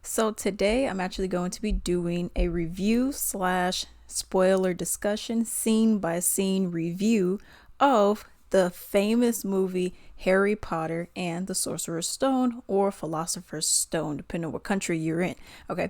So today I'm actually going to be doing a review slash spoiler discussion, scene by scene review of the famous movie Harry Potter and the Sorcerer's Stone, or Philosopher's Stone, depending on what country you're in. Okay.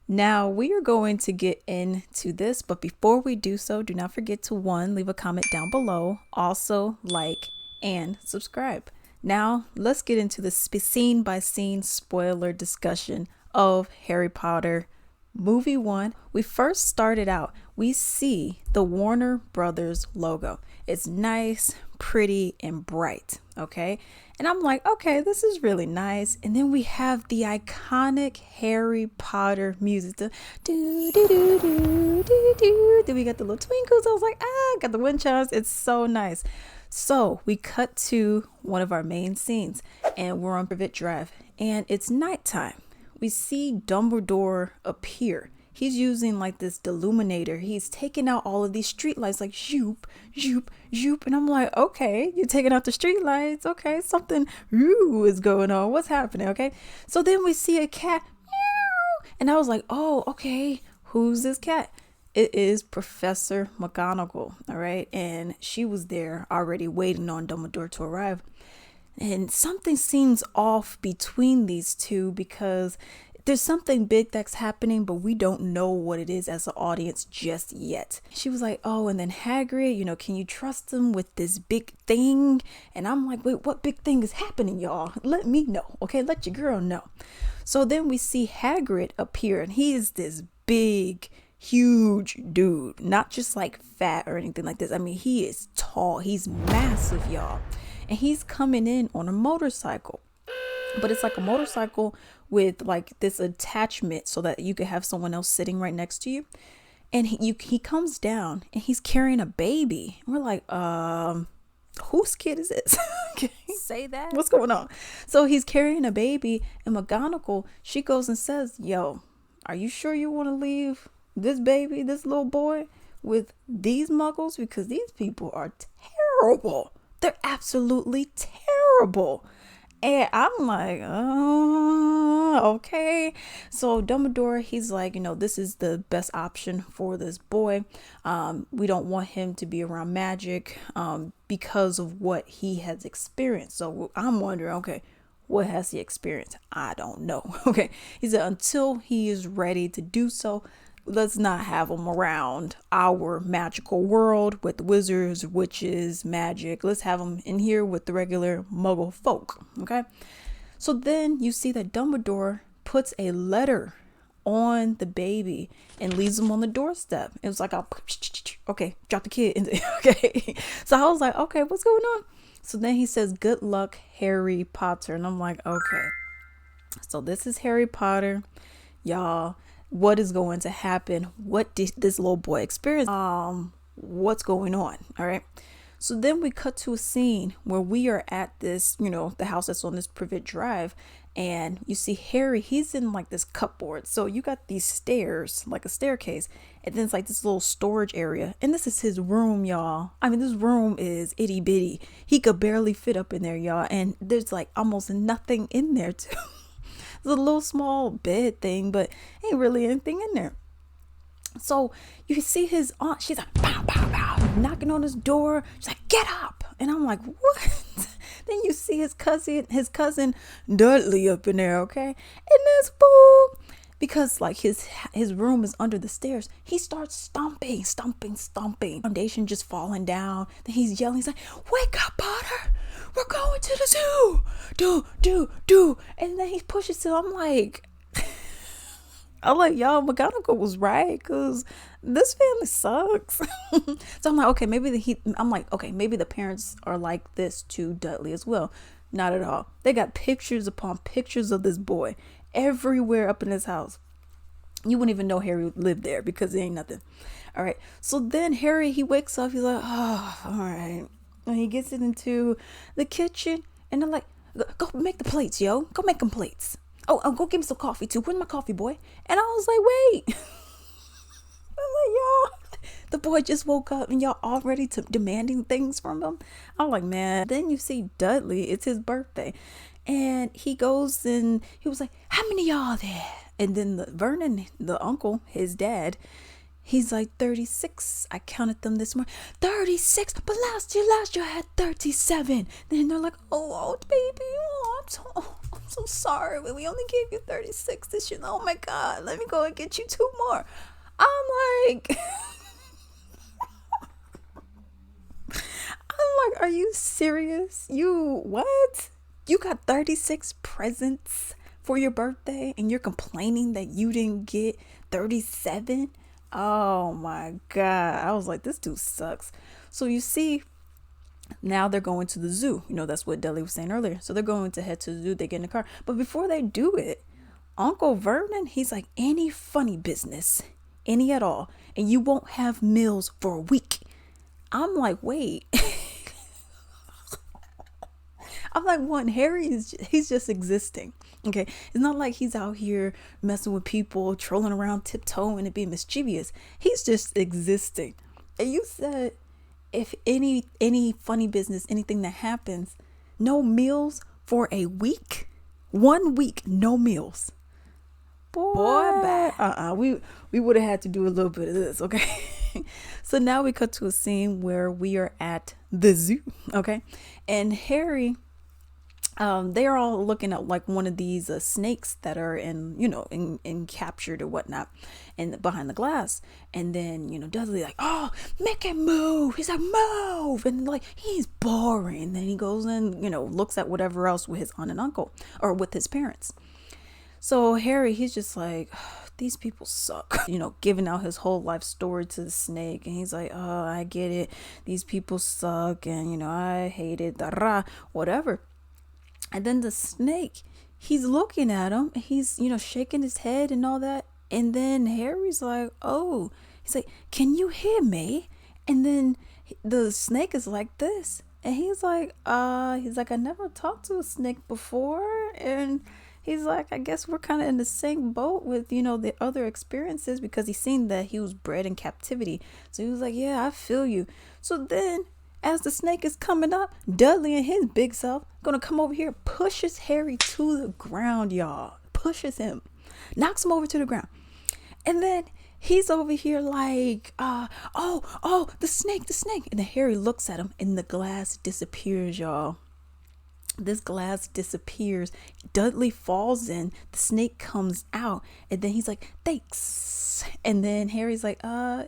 Now we are going to get into this, but before we do so, do not forget to leave a comment down below, also like and subscribe. Now let's get into the scene by scene spoiler discussion of Harry Potter movie 1. We first started out, we see the Warner Brothers logo. It's nice, pretty, and bright, okay? And I'm like, okay, this is really nice. And then we have the iconic Harry Potter music. The do do do do do do. Then we got the little twinkles. I was like, got the wind chimes. It's so nice. So we cut to one of our main scenes, and we're on Privet Drive, and it's nighttime. We see Dumbledore appear. He's using like this deluminator. He's taking out all of these street lights, like zoop, zoop, zoop. And I'm like, okay, you're taking out the street lights. Okay, something is going on. What's happening? Okay. So then we see a cat. Meow. And I was like, oh, okay, who's this cat? It is Professor McGonagall. All right. And she was there already waiting on Dumbledore to arrive. And something seems off between these two because there's something big that's happening, but we don't know what it is as an audience just yet. She was like, oh, and then Hagrid, can you trust him with this big thing? And I'm like, wait, what big thing is happening, y'all? Let me know, okay? Let your girl know. So then we see Hagrid appear, and he is this big, huge dude, not just like fat or anything like this. I mean, he is tall. He's massive, y'all. And he's coming in on a motorcycle, but it's like a motorcycle with like this attachment so that you could have someone else sitting right next to you. And he comes down and he's carrying a baby. And we're like, whose kid is this? Okay. Say that. What's going on? So he's carrying a baby, and McGonagall, she goes and says, yo, are you sure you want to leave this baby, this little boy, with these muggles? Because these people are terrible. They're absolutely terrible. And I'm like, oh, okay. So Dumbledore, he's like, this is the best option for this boy. We don't want him to be around magic because of what he has experienced. So I'm wondering, okay, what has he experienced? I don't know. Okay. He said, until he is ready to do so, let's not have him around our magical world with wizards, witches, magic. Let's have him in here with the regular muggle folk. Okay. So then you see that Dumbledore puts a letter on the baby and leaves him on the doorstep. It was like, okay, drop the kid in. Okay. So I was like, okay, what's going on? So then he says, good luck, Harry Potter. And I'm like, okay. So this is Harry Potter, y'all. What is going to happen? What did this little boy experience? What's going on? All right. So then we cut to a scene where we are at this, the house that's on this Privet Drive, and you see Harry, he's in like this cupboard. So you got these stairs, like a staircase, and then it's like this little storage area. And this is his room, y'all. I mean, this room is itty bitty. He could barely fit up in there, y'all. And there's like almost nothing in there too. It's a little small bed thing, but ain't really anything in there. So you see his aunt, she's like, pow, pow, pow, knocking on his door. She's like, get up. And I'm like, what? Then you see his cousin Dudley up in there, okay? And this fool, because like his room is under the stairs, he starts stomping. Foundation just falling down. Then he's yelling, he's like, wake up, Potter. We're going to the zoo. Do. And then he pushes him. I'm like, y'all, McGonagall was right, because this family sucks. So I'm like, okay, maybe the parents are like this to Dudley as well. Not at all. They got pictures upon pictures of this boy everywhere up in his house. You wouldn't even know Harry lived there because there ain't nothing. All right. So then Harry, he wakes up. He's like, oh, all right. And he gets into the kitchen, and they're like, go make the plates, yo. Go make them plates. Oh, go give me some coffee too. Where's my coffee, boy? And I was like, wait. I'm like, y'all, the boy just woke up and y'all already demanding things from him. I'm like, man. Then you see Dudley. It's his birthday. And he goes and he was like, how many y'all there? And then Vernon, the uncle, his dad, he's like 36. I counted them this morning. 36, but last year I had 37. Then they're like, oh baby, I'm so sorry. We only gave you 36 this year. Oh my God, let me go and get you 2 more. I'm like, are you serious? You what? You got 36 presents for your birthday and you're complaining that you didn't get 37? Oh my God. I was like, this dude sucks. So you see, now they're going to the zoo. That's what Dudley was saying earlier. So they're going to head to the zoo. They get in the car. But before they do it, Uncle Vernon, he's like, any funny business, any at all, and you won't have meals for a week. I'm like, wait. I'm like, one, Harry he's just existing. Okay. It's not like he's out here messing with people, trolling around, tiptoeing and being mischievous. He's just existing. And you said, if any funny business, anything that happens, no meals for a week, 1 week, no meals. Boy, we would have had to do a little bit of this. Okay. So now we cut to a scene where we are at the zoo. Okay. And Harry, they're all looking at like one of these snakes that are in captured or whatnot, and behind the glass. And then Dudley like, oh, make it move. He's like, move, and like he's boring. And then he goes and looks at whatever else with his aunt and uncle or with his parents. So Harry, he's just like, these people suck, giving out his whole life story to the snake. And he's like, oh, I get it. These people suck. And, I hate it. Whatever. And then the snake, he's looking at him. He's, shaking his head and all that. And then Harry's like, oh, he's like, can you hear me? And then the snake is like this. And he's like, I never talked to a snake before. And he's like, I guess we're kind of in the same boat with, the other experiences, because he's seen that he was bred in captivity. So he was like, yeah, I feel you. So then as the snake is coming up, Dudley and his big self gonna come over here, pushes Harry to the ground, y'all. Pushes him, knocks him over to the ground. And then he's over here like, the snake. And then Harry looks at him and the glass disappears, y'all. This glass disappears. Dudley falls in. The snake comes out. And then he's like, thanks. And then Harry's like,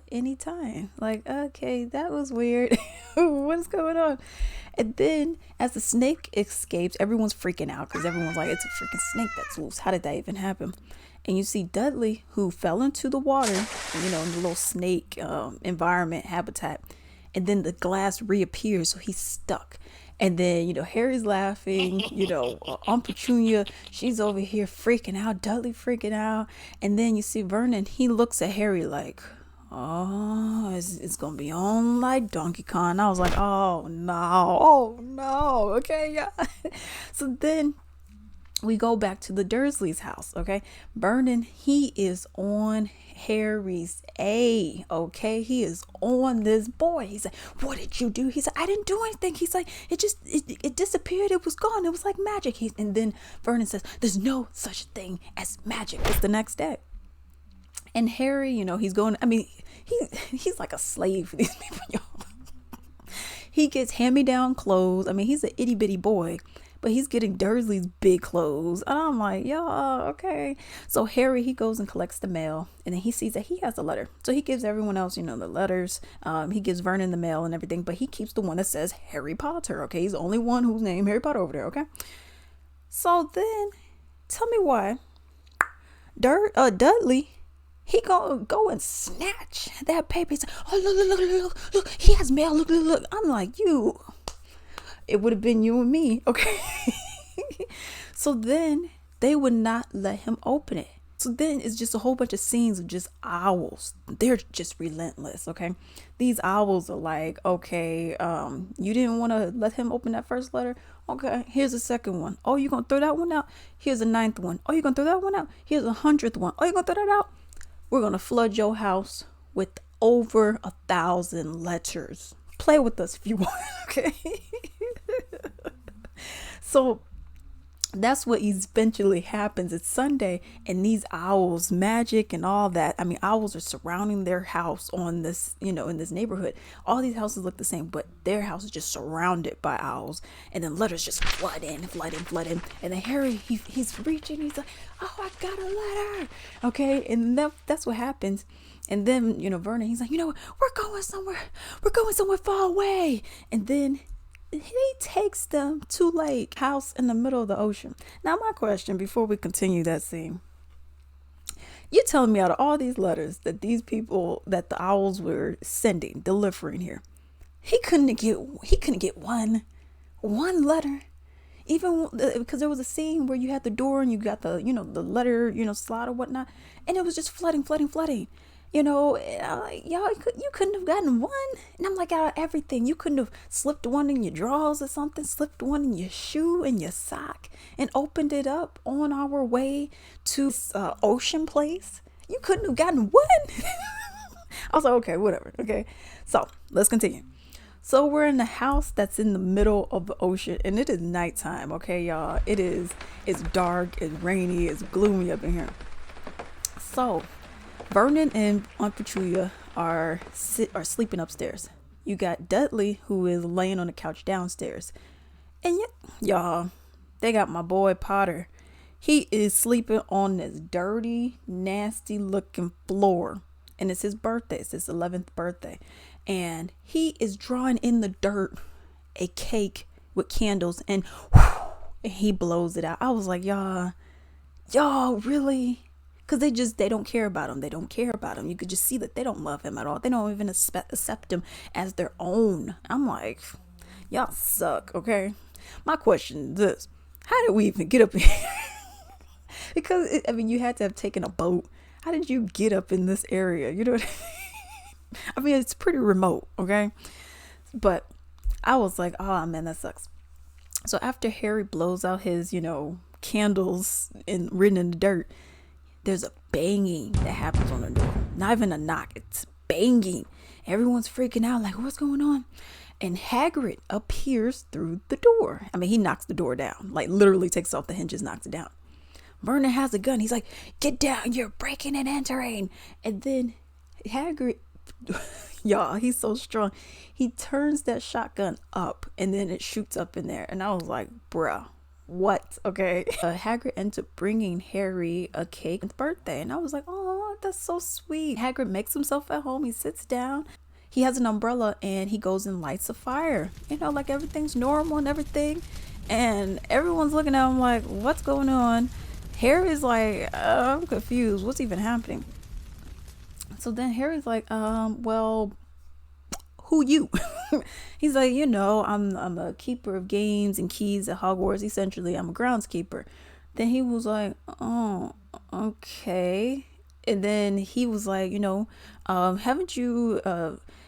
anytime. Like, okay, that was weird. What's going on? And then as the snake escapes, everyone's freaking out because everyone's like, it's a freaking snake that's loose. How did that even happen? And you see Dudley, who fell into the water, in the little snake environment habitat. And then the glass reappears. So he's stuck. And then, Harry's laughing, Aunt Petunia, she's over here freaking out, Dudley freaking out. And then you see Vernon, he looks at Harry like, oh, it's going to be on like Donkey Kong. I was like, oh no. Okay, yeah. So then we go back to the Dursleys' house, okay? Vernon, he is on Harry's A, okay? He is on this boy. He's like, what did you do? He's like, I didn't do anything. He's like, it disappeared. It was gone. It was like magic. And then Vernon says, there's no such thing as magic. It's the next day. And Harry, he's going, he's like a slave for these people, y'all. He gets hand-me-down clothes. He's an itty-bitty boy, but he's getting Dursley's big clothes. And I'm like, y'all, okay. So Harry, he goes and collects the mail. And then he sees that he has a letter. So he gives everyone else, the letters. He gives Vernon the mail and everything. But he keeps the one that says Harry Potter, okay? He's the only one who's named Harry Potter over there, okay? So then, tell me why Dudley, he gonna go and snatch that paper. He's like, oh, look, he has mail, look. I'm like, you... It would have been you and me, okay? So then they would not let him open it. So then it's just a whole bunch of scenes of just owls. They're just relentless, okay? These owls are like, okay, you didn't want to let him open that first letter? Okay, here's the second one. Oh, you're going to throw that one out? Here's the 9th one. Oh, you're going to throw that one out? Here's the 100th one. Oh, you're going to throw that out? We're going to flood your house with over 1,000 letters. Play with us if you want, okay? So That's what eventually happens. It's Sunday, and these owls, magic and all that. I mean, owls are surrounding their house on this, in this neighborhood. All these houses look the same, but their house is just surrounded by owls. And then letters just flood in, flood in, flood in. And then Harry, he's reaching. He's like, "Oh, I got a letter." Okay, and that's what happens. And then, Vernon, he's like, we're going somewhere. We're going somewhere far away. And then he takes them to Lake House in the middle of the ocean. Now, my question before we continue that scene, you telling me out of all these letters that these people, that the owls were delivering here, he couldn't get one letter, even because there was a scene where you had the door and you got the the letter slot or whatnot, and it was just flooding. Y'all, you couldn't have gotten one. And I'm like, out of everything, you couldn't have slipped one in your drawers or something, slipped one in your shoe, in your sock, and opened it up on our way to Ocean Place. You couldn't have gotten one. I was like, okay, whatever. Okay, so let's continue. So we're in the house that's in the middle of the ocean, and it is nighttime. Okay, y'all, it's dark, it's rainy, it's gloomy up in here. So Vernon and Aunt Petunia are sleeping upstairs. You got Dudley, who is laying on the couch downstairs. And y'all, they got my boy Potter. He is sleeping on this dirty, nasty looking floor. And it's his birthday. It's his 11th birthday. And he is drawing in the dirt a cake with candles, and he blows it out. I was like, y'all really? Because they don't care about him. They don't care about him. You could just see that they don't love him at all. They don't even accept him as their own. I'm like, y'all suck, okay? My question is this: how did we even get up here? Because, you had to have taken a boat. How did you get up in this area? You know what I mean? It's pretty remote, okay? But I was like, oh, man, that sucks. So after Harry blows out his, candles and written in the dirt, there's a banging that happens on the door. Not even a knock. It's banging. Everyone's freaking out, like, what's going on? And Hagrid appears through the door. He knocks the door down. Like, literally takes off the hinges, knocks it down. Vernon has a gun. He's like, get down. You're breaking and entering. And then Hagrid, y'all, he's so strong. He turns that shotgun up, and then it shoots up in there. And I was like, bruh. What? Okay. Hagrid ends up bringing Harry a cake for his birthday, and I was like, oh, that's so sweet. Hagrid makes himself at home. He sits down. He has an umbrella, and he goes and lights a fire. Like everything's normal and everything. And everyone's looking at him like, what's going on? Harry's like, I'm confused. What's even happening? So then Harry's like, well, who you? He's like, I'm a keeper of games and keys at Hogwarts. Essentially, I'm a groundskeeper. Then he was like, oh, okay. And then he was like, haven't you,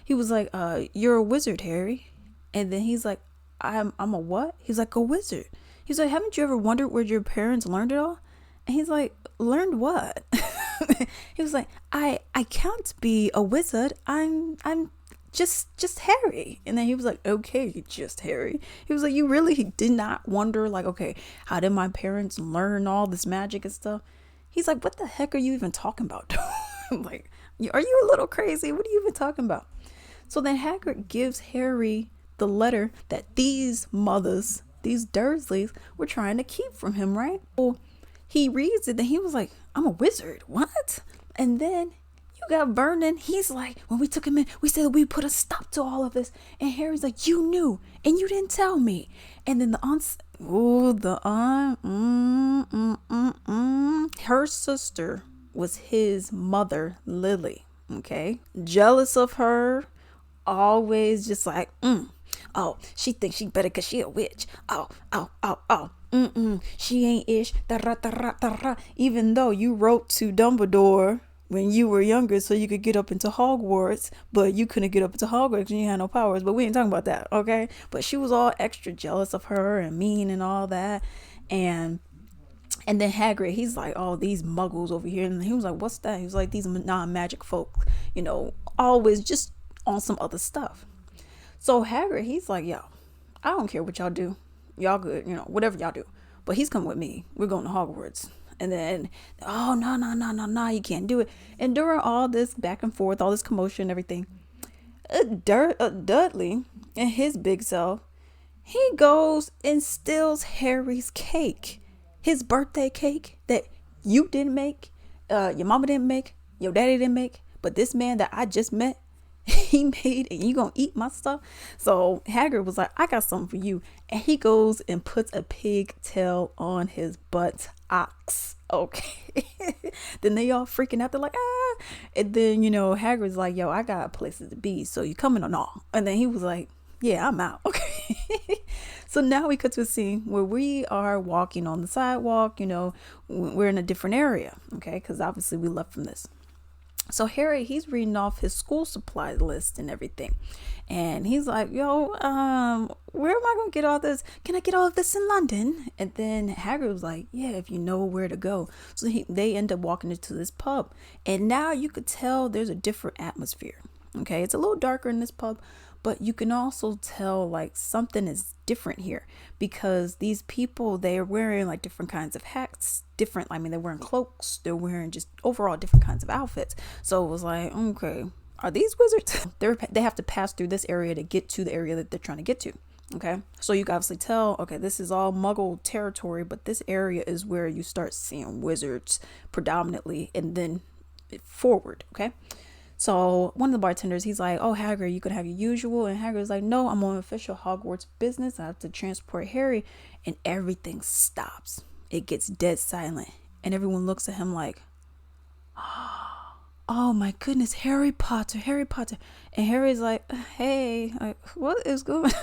he was like, you're a wizard, Harry. And then he's like, I'm a what? He's like, a wizard. He's like, haven't you ever wondered where your parents learned it all? And he's like, learned what? He was like, I can't be a wizard. I'm just Harry. And then he was like, okay, just Harry. He was like, you really did not wonder, like, okay, how did my parents learn all this magic and stuff? He's like, what the heck are you even talking about? I'm like, are you a little crazy? What are you even talking about? So then Hagrid gives Harry the letter that these mothers, these Dursleys, were trying to keep from him, right? Well, he reads it, and he was like, I'm a wizard. What? And then you got Vernon. He's like, when we took him in, we said we put a stop to all of this. And Harry's like, you knew, and you didn't tell me. And then the aunt, her sister was his mother, Lily. Okay, jealous of her, always just like, oh, she thinks she better because she a witch. Oh. She ain't ish. Even though you wrote to Dumbledore when you were younger so you could get up into Hogwarts, but you couldn't get up into Hogwarts because you had no powers. But we ain't talking about that, okay? But she was all extra jealous of her and mean and all that. And then Hagrid, he's like, oh, these muggles over here. And he was like, what's that? He was like, these non-magic folk, always just on some other stuff. So Hagrid, he's like, yo, I don't care what y'all do. Y'all good, whatever y'all do. but he's coming with me. We're going to Hogwarts. And then, oh, no, no, no, no, no, you can't do it. And during all this back and forth, all this commotion and everything, Dudley and his big self, he goes and steals Harry's cake, his birthday cake that you didn't make, your mama didn't make, your daddy didn't make, but this man that I just met, he made, and you gonna eat my stuff. So Hagrid was like, I got something for you, and he goes and puts a pigtail on his butt ox. Okay. Then they all freaking out. They're like, ah. And then, Hagrid's like, yo, I got places to be, so you coming or not? And then he was like, yeah, I'm out. Okay. So now we cut to a scene where we are walking on the sidewalk. We're in a different area. Okay. Because obviously we left from this. So Harry, he's reading off his school supply list and everything. And he's like, yo, where am I going to get all this? Can I get all of this in London? And then Hagrid was like, yeah, if you know where to go. So they end up walking into this pub. And now you could tell there's a different atmosphere. Okay, it's a little darker in this pub, but you can also tell like something is different here because these people, they're wearing like different kinds of hats, they're wearing cloaks, they're wearing just overall different kinds of outfits. So it was like, okay, are these wizards? They have to pass through this area to get to the area that they're trying to get to. Okay, so you can obviously tell, okay, this is all Muggle territory, but this area is where you start seeing wizards predominantly and then forward. Okay. So one of the bartenders, he's like, oh, Hagrid, you could have your usual. And Hagrid's like, no, I'm on official Hogwarts business. I have to transport Harry. And everything stops. It gets dead silent. And everyone looks at him like, oh my goodness, Harry Potter, Harry Potter. And Harry's like, hey, what is going on?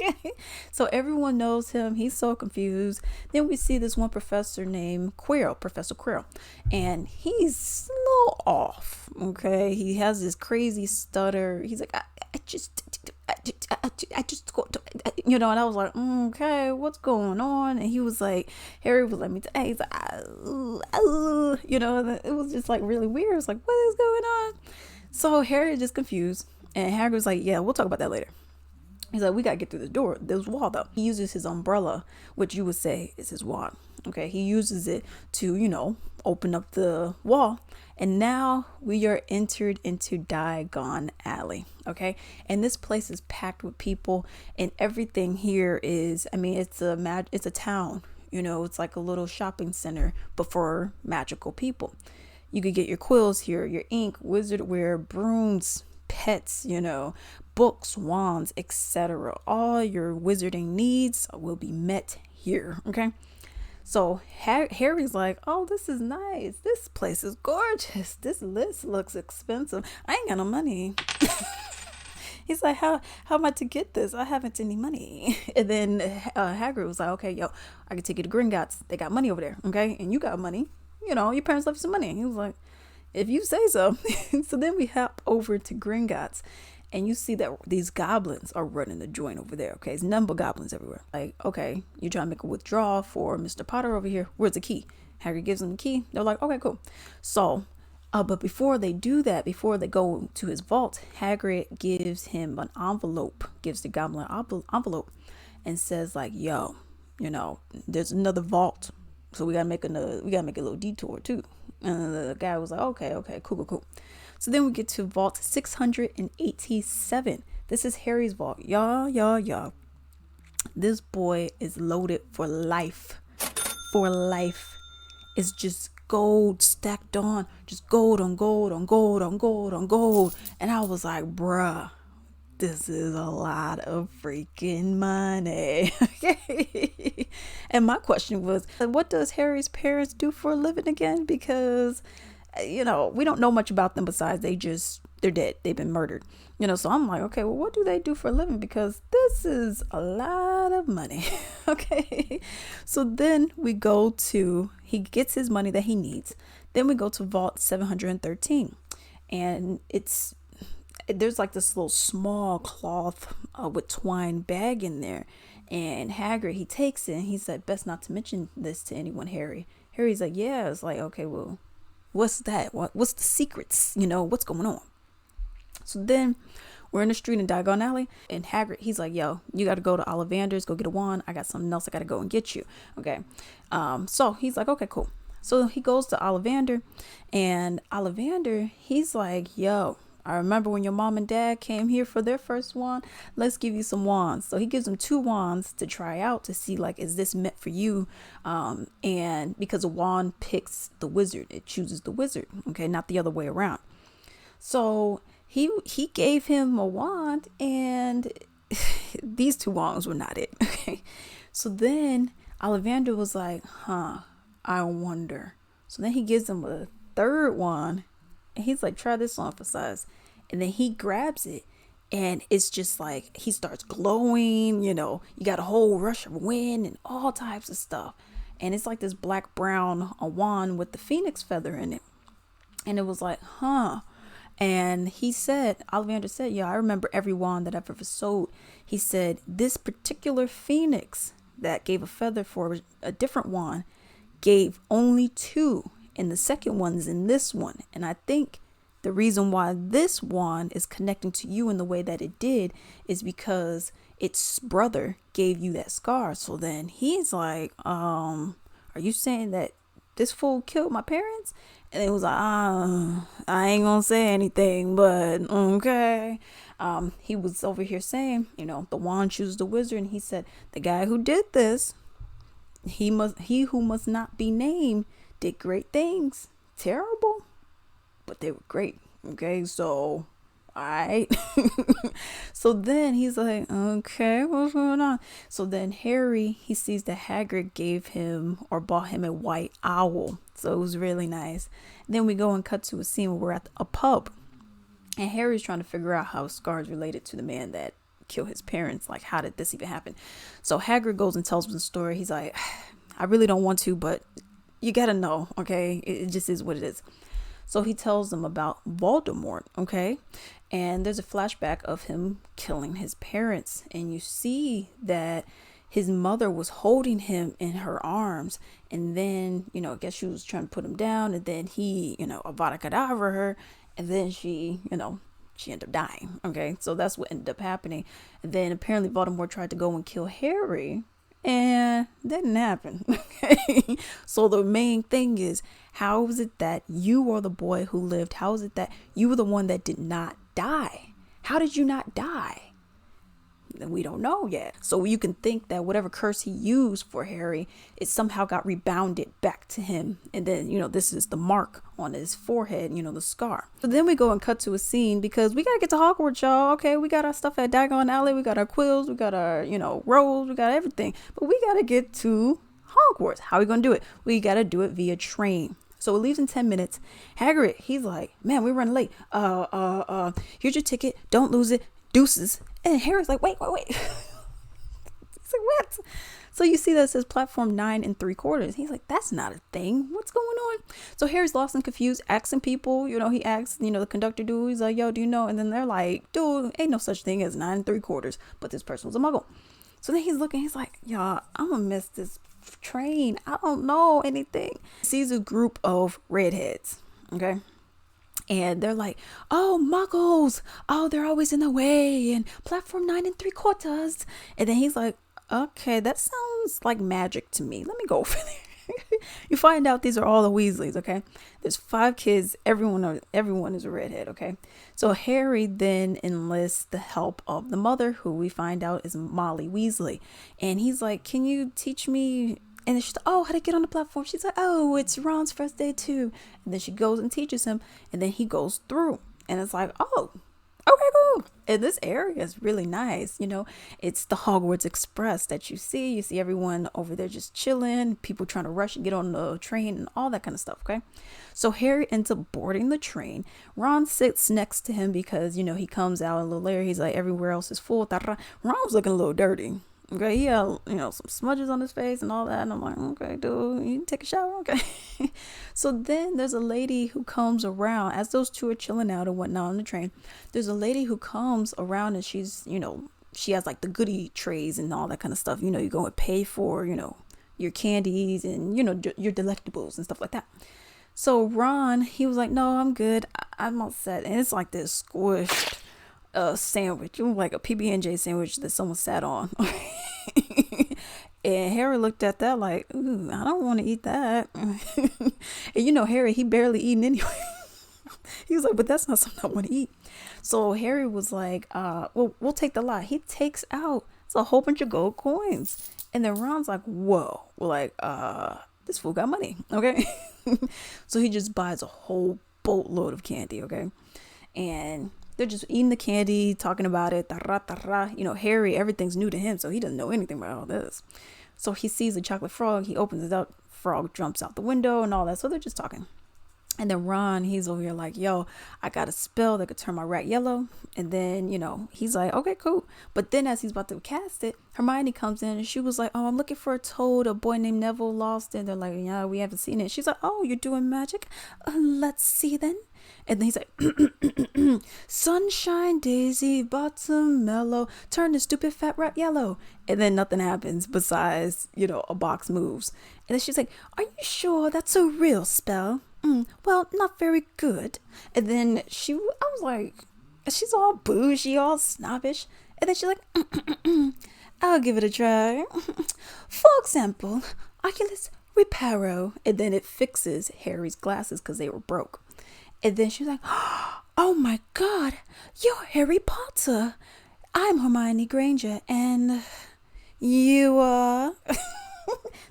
Okay. So everyone knows him. He's so confused. Then we see this one professor named Professor Quirrell, and he's a little off. Okay. He has this crazy stutter. He's like, I just, and I was like, okay, what's going on? And he was like, Harry was like, he's like, it was just like really weird. It was like, what is going on? So Harry is just confused, and Hagrid was like, yeah, we'll talk about that later. He's like, we got to get through this wall though. He uses his umbrella, which you would say is his wand. Okay. He uses it to, open up the wall. And now we are entered into Diagon Alley. Okay. And this place is packed with people, and everything here is, it's a town, it's like a little shopping center, but for magical people. You could get your quills here, your ink, wizard wear, brooms, pets, books, wands, etc. All your wizarding needs will be met here. Okay. So Harry's like, oh, this is nice. This place is gorgeous. This list looks expensive. I ain't got no money. He's like, how am I to get this? I haven't any money. And then Hagrid was like, okay, yo, I can take you to Gringotts. They got money over there. Okay. And you got money. Your parents left you some money. He was like, if you say so. So then we hop over to Gringotts, and you see that these goblins are running the joint over there. Okay, it's none but goblins everywhere. Like, okay, you're trying to make a withdrawal for Mr. Potter over here. Where's the key? Harry gives them the key. They're like, okay, cool. So, but before they do that, before they go to his vault, Hagrid gives him an envelope, gives the goblin an envelope, and says like, yo, there's another vault, so we gotta make a little detour too. And the guy was like, okay, cool. So then we get to vault 687. This is Harry's vault. Y'all. This boy is loaded for life. For life. It's just gold stacked on. Just gold on gold on gold on gold on gold. And I was like, bruh, this is a lot of freaking money. Okay. And my question was, what does Harry's parents do for a living again? Because we don't know much about them besides they're dead. They've been murdered. So I'm like, okay, well, what do they do for a living? Because this is a lot of money. Okay. So then he gets his money that he needs. Then we go to vault 713, and there's like this little small cloth with twine bag in there. And Hagrid, he takes it and he said, best not to mention this to anyone, Harry. Harry's like, yeah. It's like, okay, well, what's that? What's the secrets? What's going on? So then We're in the street in Diagon Alley, and Hagrid, he's like, yo, you got to go to Ollivander's, go get a wand. I got something else I got to go and get you. Okay. So he's like, okay, cool. So he goes to Ollivander, and Ollivander, he's like, yo, I remember when your mom and dad came here for their first wand. Let's give you some wands. So he gives them 2 wands to try out to see, like, is this meant for you? And because a wand picks the wizard, it chooses the wizard. Okay, not the other way around. So he gave him a wand, and these 2 wands were not it. Okay, so then Ollivander was like, I wonder. So then he gives him a 3rd wand, and he's like, try this on for size. And then he grabs it, and it's just like, he starts glowing, you got a whole rush of wind and all types of stuff. And it's like this black brown wand with the phoenix feather in it. And it was like, And he said, Ollivander said, yeah, I remember every wand that I've ever sold. He said, this particular phoenix that gave a feather for a different wand gave only 2. And the second one's in this one. And I think the reason why this wand is connecting to you in the way that it did is because its brother gave you that scar. So then he's like, are you saying that this fool killed my parents? And it was like, I ain't gonna say anything, but okay. He was over here saying, the wand chooses the wizard. And he said, the guy who did this, he who must not be named, did great things. Terrible, but they were great. Okay, so alright. So then he's like, okay, what's going on? So then Harry, he sees that Hagrid gave him or bought him a white owl. So it was really nice. Then we go and cut to a scene where we're at a pub, and Harry's trying to figure out how Scar is related to the man that killed his parents. Like, how did this even happen? So Hagrid goes and tells him the story. He's like, I really don't want to, but you gotta know, okay? It just is what it is. So he tells them about Voldemort, okay? And there's a flashback of him killing his parents. And you see that his mother was holding him in her arms. And then, I guess she was trying to put him down. And then he, Avada Kedavra her. And then she, she ended up dying, okay? So that's what ended up happening. And then apparently Voldemort tried to go and kill Harry. And that didn't happen. Okay. So the main thing is, how is it that you are the boy who lived? How is it that you were the one that did not die? How did you not die? We don't know yet. So you can think that whatever curse he used for Harry, it somehow got rebounded back to him. And then, this is the mark on his forehead, the scar. So then we go and cut to a scene because we got to get to Hogwarts, y'all. Okay, we got our stuff at Diagon Alley. We got our quills. We got our, robes. We got everything. But we got to get to Hogwarts. How are we going to do it? We got to do it via train. So it leaves in 10 minutes. Hagrid, he's like, man, we're running late. Here's your ticket. Don't lose it. Deuces. And Harry's like, wait. He's like, what? So you see that says platform 9 3/4. He's like, that's not a thing. What's going on? So Harry's lost and confused, asking people, he asks, the conductor dude, he's like, yo, do you know? And then they're like, dude, ain't no such thing as 9 3/4. But this person was a muggle. So then he's looking, he's like, y'all, I'm gonna miss this train. I don't know anything. He sees a group of redheads. Okay. And they're like, oh, muggles. Oh, they're always in the way. And platform 9 3/4. And then he's like, okay, that sounds like magic to me. Let me go over there. You find out these are all the Weasleys, okay? There's 5 kids. Everyone is a redhead, okay? So Harry then enlists the help of the mother, who we find out is Molly Weasley. And he's like, can you teach me? And she's like, oh, how to get on the platform? She's like, oh, it's Ron's first day too. And then she goes and teaches him. And then he goes through. And it's like, oh, okay, cool. And this area is really nice. It's the Hogwarts Express that you see. You see everyone over there just chilling. People trying to rush and get on the train and all that kind of stuff, okay? So Harry ends up boarding the train. Ron sits next to him because, he comes out a little later. He's like, everywhere else is full. Ron's looking a little dirty. Okay, he had, some smudges on his face and all that. And I'm like, okay, dude, you take a shower? Okay. So then there's a lady who comes around as those two are chilling out and whatnot on the train. There's a lady who comes around and she's, she has like the goodie trays and all that kind of stuff. You go and pay for, your candies and, your delectables and stuff like that. So Ron, he was like, no, I'm good. I'm all set. And it's like this squished a sandwich. It was like a PB&J sandwich that someone sat on. And Harry looked at that like, ooh, I don't want to eat that. And Harry, he barely eating anyway. He was like, but that's not something I want to eat. So Harry was like, well, we'll take the lot. He takes out, it's a whole bunch of gold coins. And then Ron's like, whoa. We're like, this fool got money. Okay. So he just buys a whole boatload of candy. Okay. And they're just eating the candy, talking about it. Tarra, tarra. Harry, everything's new to him. So he doesn't know anything about all this. So he sees a chocolate frog. He opens it up. Frog jumps out the window and all that. So they're just talking. And then Ron, he's over here like, yo, I got a spell that could turn my rat yellow. And then, he's like, okay, cool. But then as he's about to cast it, Hermione comes in and she was like, oh, I'm looking for a toad. A boy named Neville lost it. And they're like, yeah, we haven't seen it. She's like, oh, you're doing magic? Let's see then. And then he's like, sunshine, daisy, bottom, mellow, turn the stupid fat rat yellow. And then nothing happens besides, a box moves. And then she's like, are you sure that's a real spell? Well, not very good. And then I was like, she's all bougie, all snobbish. And then she's like, I'll give it a try. For example, Oculus Reparo. And then it fixes Harry's glasses because they were broke. And then she's like, oh my God, you're Harry Potter. I'm Hermione Granger. And you are...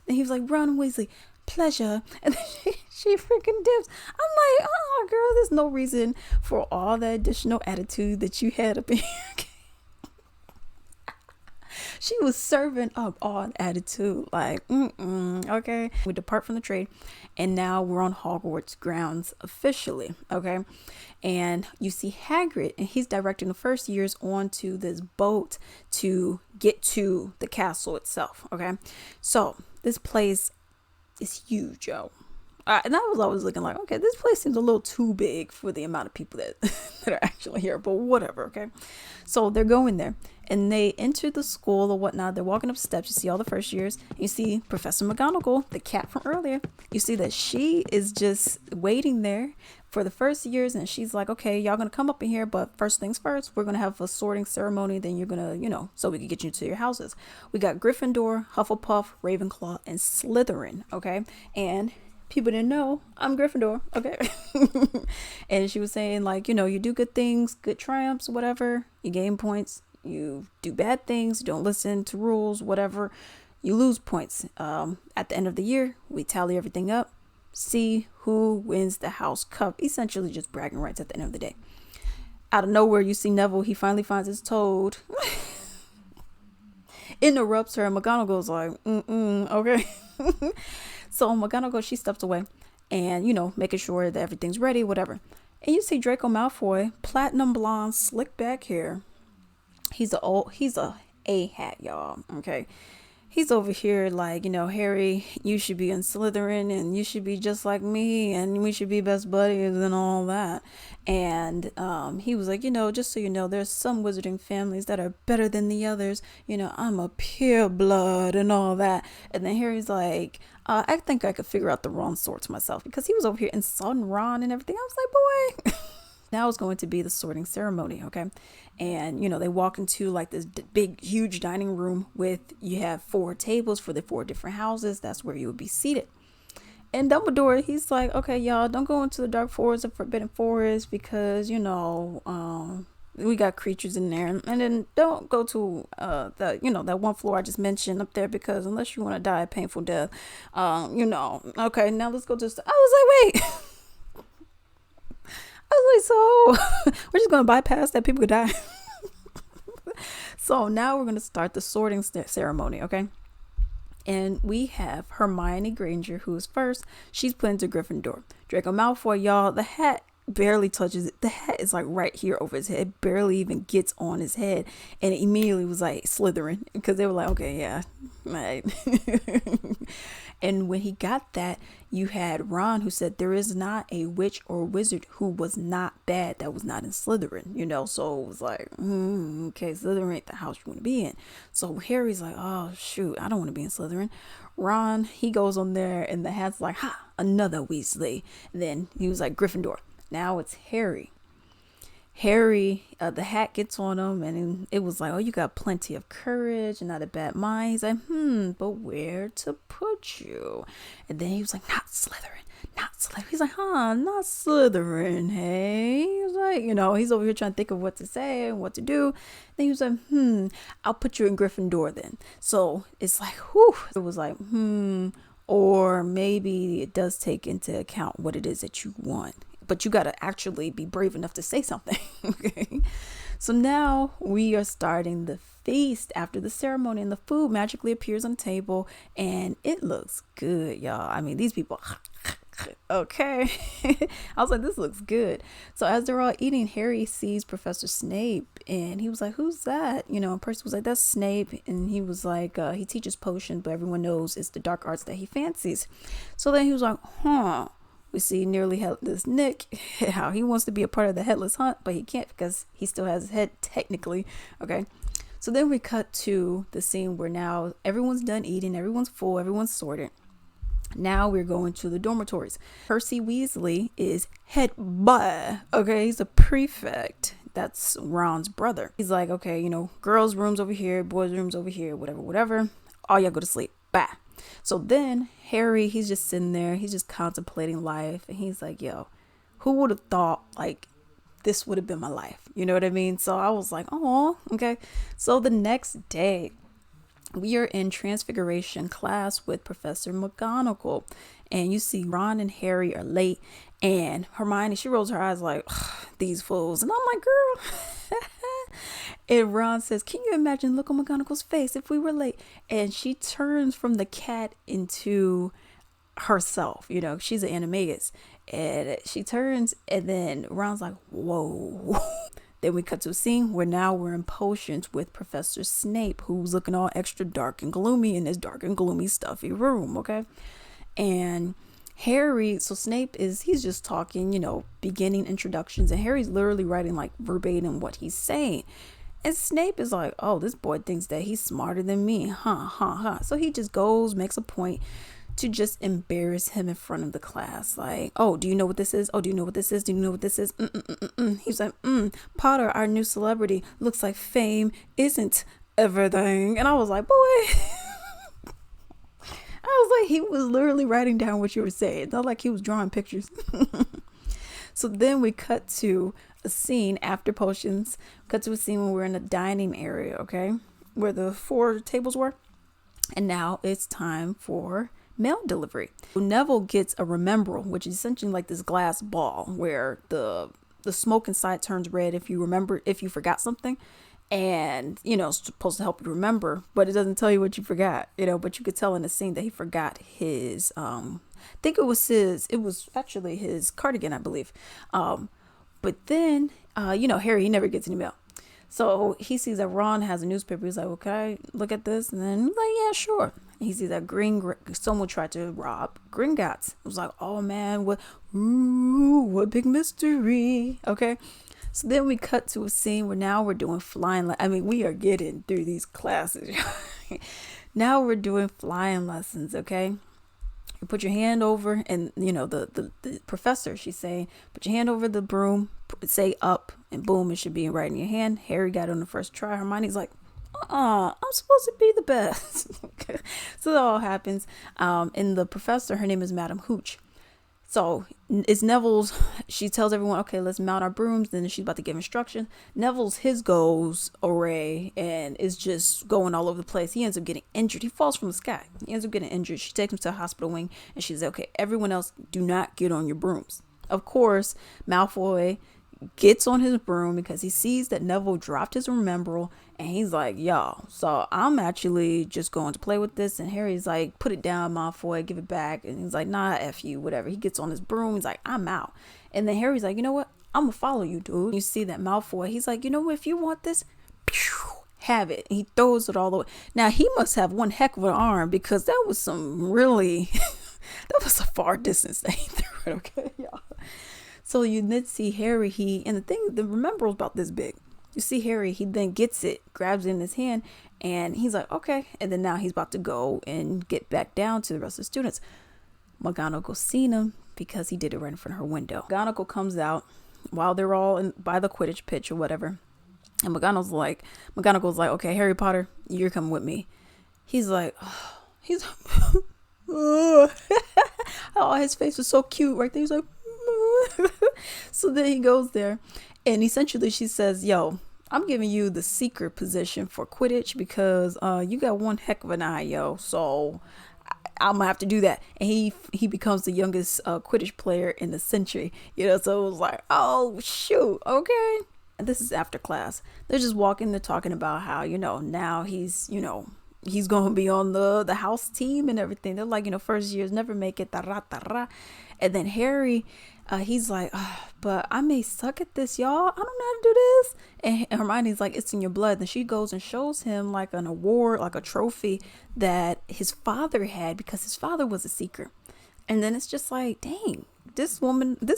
Then he was like, Ron Weasley, pleasure. And then she freaking dips. I'm like, oh girl, there's no reason for all the additional attitude that you had up in here. She was serving up all attitude, like, okay. We depart from the trade, and now we're on Hogwarts grounds officially, okay? And you see Hagrid, and he's directing the first years onto this boat to get to the castle itself, okay? So this place is huge, yo. And I was always looking like, okay, this place seems a little too big for the amount of people that, that are actually here, but whatever, okay? So they're going there, and they enter the school or whatnot. They're walking up steps. You see all the first years. You see Professor McGonagall, the cat from earlier. You see that she is just waiting there for the first years, and she's like, okay, y'all gonna come up in here, but first things first, we're gonna have a sorting ceremony. Then you're gonna, so we can get you to your houses. We got Gryffindor, Hufflepuff, Ravenclaw, and Slytherin, okay? And people didn't know I'm Gryffindor, okay? And she was saying, like, you do good things, good triumphs, whatever. You gain points. You do bad things. You don't listen to rules, whatever. You lose points. At the end of the year, we tally everything up, see who wins the house cup. Essentially just bragging rights at the end of the day. Out of nowhere, you see Neville. He finally finds his toad. Interrupts her, and McGonagall's like, okay. So McGonagall, she steps away and, making sure that everything's ready, whatever. And you see Draco Malfoy, platinum blonde, slick back hair. He's a hat, y'all. Okay. He's over here like, Harry, you should be in Slytherin and you should be just like me and we should be best buddies and all that. And he was like, just so you know, there's some wizarding families that are better than the others. I'm a pure blood and all that. And then Harry's like, I think I could figure out the wrong sorts myself, because he was over here insulting Ron and everything. I was like, boy. Now it's going to be the sorting ceremony, okay? And, they walk into like this big, huge dining room you have 4 tables for the 4 different houses. That's where you would be seated. And Dumbledore, he's like, okay, y'all, don't go into the dark forest or forbidden forest because, we got creatures in there. And then don't go to that one floor I just mentioned up there, because unless you want to die a painful death, okay, now let's go to I was like, wait. I was like, so we're just going to bypass that people could die. So now we're going to start the sorting ceremony, okay? And we have Hermione Granger, who is first. She's put into Gryffindor. Draco Malfoy, y'all, the hat barely touches it. The hat is like right here over his head. It barely even gets on his head. And it immediately was like Slytherin, because they were like, okay, yeah, right. And when he got that, you had Ron, who said there is not a witch or wizard who was not bad that was not in Slytherin, so it was like, okay, Slytherin ain't the house you want to be in. So Harry's like, oh shoot, I don't want to be in Slytherin. Ron, he goes on there, and the hat's like, ha, another Weasley. And then he was like, Gryffindor. Now it's Harry. Harry, the hat gets on him, and it was like, oh, you got plenty of courage and not a bad mind. He's like, but where to put you? And then he was like, not Slytherin, not Slytherin. He's like, not Slytherin, hey? He was like, he's over here trying to think of what to say and what to do. Then he was like, I'll put you in Gryffindor then. So it's like, whew. It was like, or maybe it does take into account what it is that you want. But you got to actually be brave enough to say something. Okay. So now we are starting the feast after the ceremony, and the food magically appears on the table, and it looks good, y'all. I mean, these people, okay. I was like, this looks good. So as they're all eating, Harry sees Professor Snape, and he was like, who's that? And Percy was like, that's Snape. And he was like, he teaches potion, but everyone knows it's the dark arts that he fancies. So then he was like, we see nearly headless Nick, how he wants to be a part of the headless hunt, but he can't because he still has his head technically. Okay. So then we cut to the scene where now everyone's done eating, everyone's full, everyone's sorted. Now we're going to the dormitories. Percy Weasley is head boy. Okay. He's a prefect. That's Ron's brother. He's like, okay, girls' rooms over here, boys' rooms over here, whatever. All y'all go to sleep. Bye. So then Harry, he's just sitting there, he's just contemplating life, and he's like, yo, who would have thought like this would have been my life? You know what I mean? So I was like, oh, okay. So the next day we are in Transfiguration class with Professor McGonagall, and you see Ron and Harry are late, and Hermione, she rolls her eyes like, these fools. And I'm like, girl. And Ron says, can you imagine, look on McGonagall's face if we were late? And she turns from the cat into herself. She's an animagus. And she turns, and then Ron's like, whoa. Then we cut to a scene where now we're in potions with Professor Snape, who's looking all extra dark and gloomy in this dark and gloomy stuffy room, okay? And Harry, so Snape he's just talking, beginning introductions, and Harry's literally writing like verbatim what he's saying. And Snape is like, oh, this boy thinks that he's smarter than me. So he just goes, makes a point to just embarrass him in front of the class. Like, oh, do you know what this is? Oh, do you know what this is? Do you know what this is? He's like, Potter, our new celebrity, looks like fame isn't everything. And I was like, boy. I was like, he was literally writing down what you were saying. Not like he was drawing pictures. So then we cut to a scene after potions. Cut to a scene when we're in a dining area, okay? Where the 4 tables were. And now it's time for mail delivery. Neville gets a remembrall, which is essentially like this glass ball where the smoke inside turns red if you forgot something. And, it's supposed to help you remember, but it doesn't tell you what you forgot, but you could tell in the scene that he forgot his, I think it was actually his cardigan, I believe. But then, Harry, he never gets any mail. So he sees that Ron has a newspaper. He's like, okay, look at this. And then he's like, yeah, sure. And he sees that someone tried to rob Gringotts. It was like, oh man, what big mystery. Okay. So then we cut to a scene where now we're doing flying. We are getting through these classes. Now we're doing flying lessons, okay? You put your hand over, and the professor, she's saying, put your hand over the broom, say up, and boom, it should be right in your hand. Harry got it on the first try. Hermione's like, I'm supposed to be the best. So that all happens. And the professor, her name is Madam Hooch. So it's Neville's, she tells everyone, okay, let's mount our brooms. Then she's about to give instruction. Neville's, his goes array and is just going all over the place. He ends up getting injured. He falls from the sky. He ends up getting injured. She takes him to a hospital wing, and she's like, okay, everyone else, do not get on your brooms. Of course, Malfoy gets on his broom because he sees that Neville dropped his remembrall, and he's like, yo, so I'm actually just going to play with this. And Harry's like, put it down, Malfoy, give it back. And he's like, nah, F you, whatever. He gets on his broom. He's like, I'm out. And then Harry's like, you know what? I'm gonna follow you, dude. You see that Malfoy, he's like, you know what? If you want this, have it. And he throws it all the way. Now, he must have one heck of an arm, because that was some really, that was a far distance that he threw it, okay, y'all. So you then see Harry, the remembrall's about this big. You see Harry, he then gets it, grabs it in his hand, and he's like, okay. And then now he's about to go and get back down to the rest of the students. McGonagall seen him because he did it right in front of her window. McGonagall comes out, while they're all by the Quidditch pitch or whatever. And McGonagall's like, okay, Harry Potter, you're coming with me. He's like, oh, he's, oh, his face was so cute right there. He's like, so then he goes there, and essentially she says, yo, I'm giving you the seeker position for Quidditch because you got one heck of an eye, yo. So I'm gonna have to do that. And he becomes the youngest Quidditch player in the century, so it was like, oh shoot, okay. And this is after class. They're just walking, they're talking about how, now he's gonna be on the house team and everything. They're like, first years never make it, and then Harry, he's like, oh, but I may suck at this, y'all. I don't know how to do this. And Hermione's like, it's in your blood. Then she goes and shows him like an award, like a trophy that his father had because his father was a seeker. And then it's just like, dang, this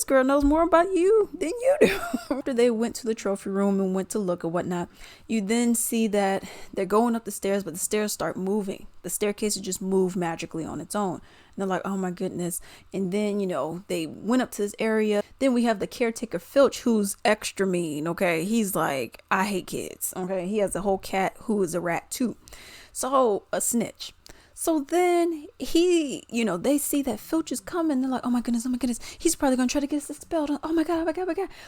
girl knows more about you than you do. After they went to the trophy room and went to look and whatnot, you then see that they're going up the stairs, but the stairs start moving. The staircases just move magically on its own. And they're like, oh my goodness. And then, they went up to this area. Then we have the caretaker Filch, who's extra mean. Okay. He's like, I hate kids. Okay. He has a whole cat who is a rat too. So a snitch. So then they see that Filch is coming. They're like, oh my goodness. He's probably going to try to get us expelled. Oh my God.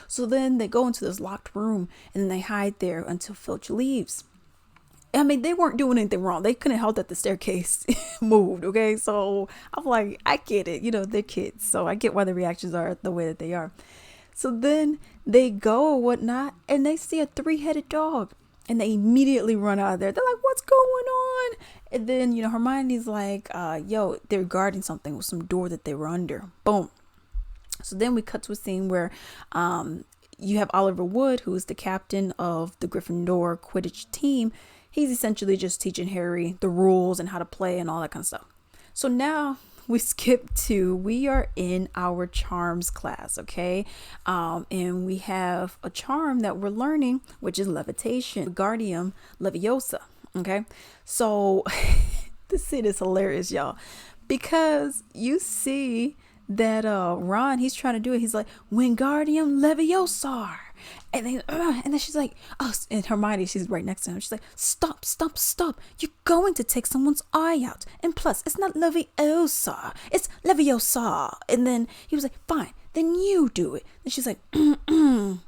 So then they go into this locked room and then they hide there until Filch leaves. I mean, they weren't doing anything wrong. They couldn't help that the staircase moved. Okay. So I'm like, I get it. They're kids. So I get why the reactions are the way that they are. So then they go or whatnot and they see a 3-headed dog. And they immediately run out of there. They're like, what's going on? And then, Hermione's like, yo, they're guarding something with some door that they were under. Boom. So then we cut to a scene where you have Oliver Wood, who is the captain of the Gryffindor Quidditch team. He's essentially just teaching Harry the rules and how to play and all that kind of stuff. So now we are in our charms class, okay? And we have a charm that we're learning, which is levitation, Wingardium Leviosa, okay? So this scene is hilarious, y'all, because you see that Ron, he's trying to do it. He's like, Wingardium Leviosa. And then she's like, oh, and Hermione, she's right next to him. She's like, stop. You're going to take someone's eye out. And plus, it's not Leviosa. It's Leviosa. And then he was like, fine, then you do it. And she's like, Wingardium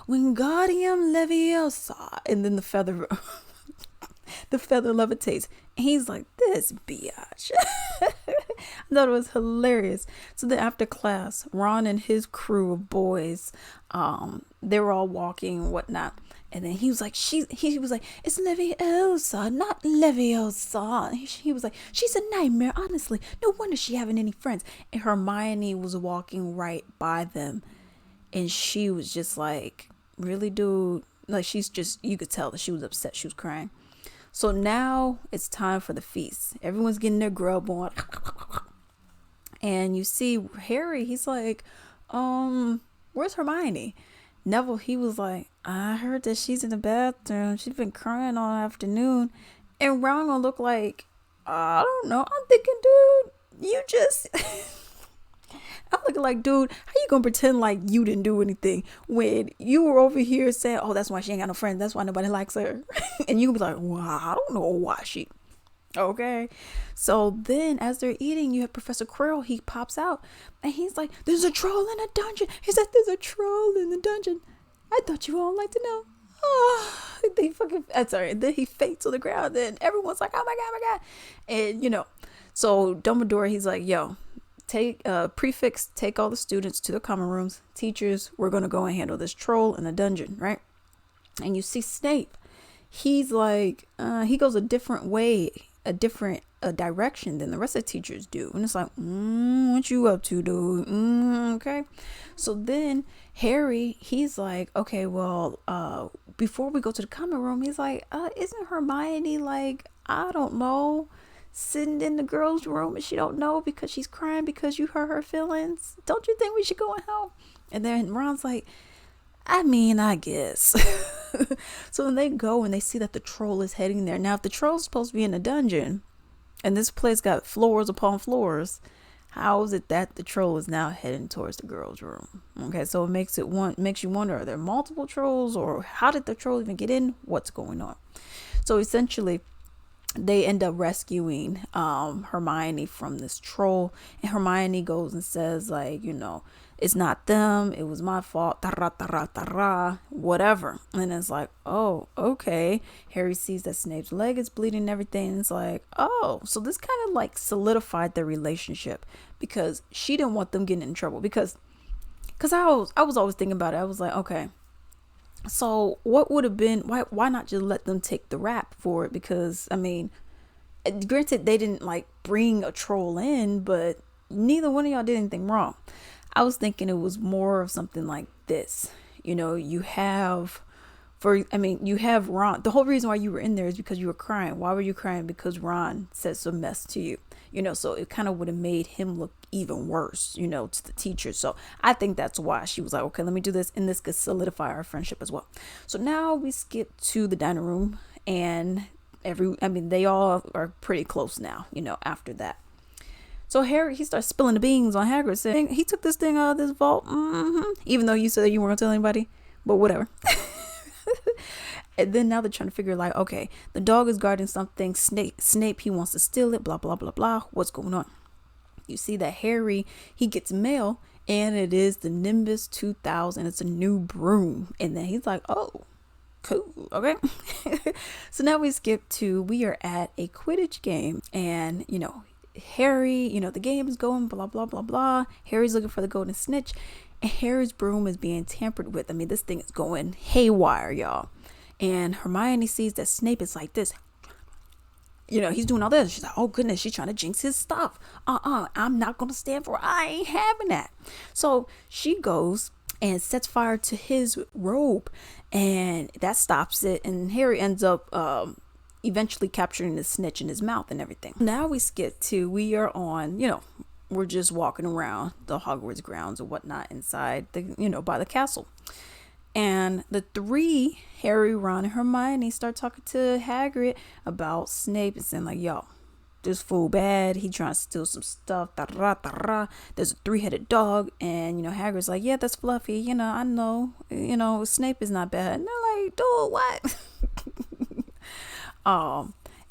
Leviosa. And then the feather levitates. And he's like, this biatch. I thought it was hilarious. So then after class, Ron and his crew of boys, they were all walking and whatnot. And then he was like, he was like, it's Leviosa, not Leviosa. He was like, she's a nightmare, honestly. No wonder she having any friends. And Hermione was walking right by them. And she was just like, really, dude? Like, you could tell that she was upset. She was crying. So now it's time for the feast. Everyone's getting their grub on. And you see Harry, he's like, where's Hermione? Neville, he was like, I heard that she's in the bathroom. She's been crying all afternoon. And Ron gonna look like, I don't know. I'm thinking, dude, you just... I'm looking like, dude, how you gonna pretend like you didn't do anything when you were over here saying, oh, that's why she ain't got no friends. That's why nobody likes her. And you can be like, well, I don't know why she... Okay. So then as they're eating, you have Professor Quirrell. He pops out and he's like, there's a troll in a dungeon. He said, there's a troll in the dungeon. I thought you all like to know. Oh, then he faints to the ground. Then everyone's like, oh my God. And, so Dumbledore, he's like, yo, take all the students to the common rooms. Teachers, we're going to go and handle this troll in the dungeon, right? And you see Snape. He's like, he goes a different way, a different direction than the rest of the teachers do. And it's like, what you up to, dude? Okay. So then Harry, he's like, okay, well, before we go to the common room, he's like, isn't Hermione like, I don't know, sitting in the girls' room and she don't know because she's crying because you hurt her feelings? Don't you think we should go and help? And then Ron's like, I mean, I guess. So then they go and they see that the troll is heading there. Now, if the troll's supposed to be in a dungeon and this place got floors upon floors, how is it that the troll is now heading towards the girls' room? Okay, so it makes you wonder, are there multiple trolls, or how did the troll even get in? What's going on? So essentially, they end up rescuing Hermione from this troll, and Hermione goes and says, like, it's not them, it was my fault, tara, tara, tara, whatever. And it's like, oh, okay. Harry sees that Snape's leg is bleeding and everything, and it's like, oh, so this kind of like solidified their relationship, because she didn't want them getting in trouble, because I was always thinking about it. I was like, okay, so what would have been, why not just let them take the rap for it? Because I mean, granted, they didn't like bring a troll in, but neither one of y'all did anything wrong. I was thinking it was more of something like this. You have Ron. The whole reason why you were in there is because you were crying. Why were you crying? Because Ron said some mess to you. So it kind of would have made him look even worse, to the teacher. So I think that's why she was like, okay, let me do this, and this could solidify our friendship as well. So now we skip to the dining room, and they all are pretty close now, after that. So Harry, he starts spilling the beans on Hagrid, saying he took this thing out of this vault, even though you said you weren't gonna tell anybody, but whatever. And then now they're trying to figure, like, okay, the dog is guarding something. Snape, he wants to steal it, blah, blah, blah, blah. What's going on? You see that Harry, he gets mail, and it is the Nimbus 2000. It's a new broom. And then he's like, oh, cool, okay. So now we are at a Quidditch game, and, Harry, the game is going, blah, blah, blah, blah. Harry's looking for the golden snitch, and Harry's broom is being tampered with. I mean, this thing is going haywire, y'all. And Hermione sees that Snape is like this. He's doing all this. She's like, oh goodness, she's trying to jinx his stuff. I'm not going to stand for it. I ain't having that. So she goes and sets fire to his robe, and that stops it. And Harry ends up eventually capturing the snitch in his mouth and everything. Now we are on, we're just walking around the Hogwarts grounds or whatnot inside by the castle. And the three, Harry, Ron, and Hermione, start talking to Hagrid about Snape and saying, like, yo, this fool bad. He trying to steal some stuff. There's a 3-headed dog. And, Hagrid's like, yeah, that's Fluffy. I know. Snape is not bad. And they're like, dude, what?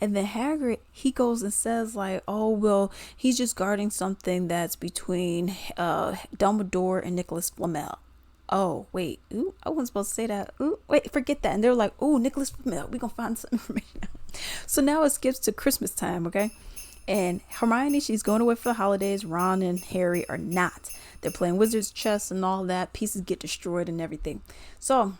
And then Hagrid, he goes and says, like, oh, well, he's just guarding something that's between Dumbledore and Nicholas Flamel. Oh, wait. Ooh, I wasn't supposed to say that. Ooh, wait, forget that. And they're like, oh, Nicholas Flamel, we're going to find some information out. So now it skips to Christmas time, okay? And Hermione, she's going away for the holidays. Ron and Harry are not. They're playing wizard's chess and all that. Pieces get destroyed and everything. So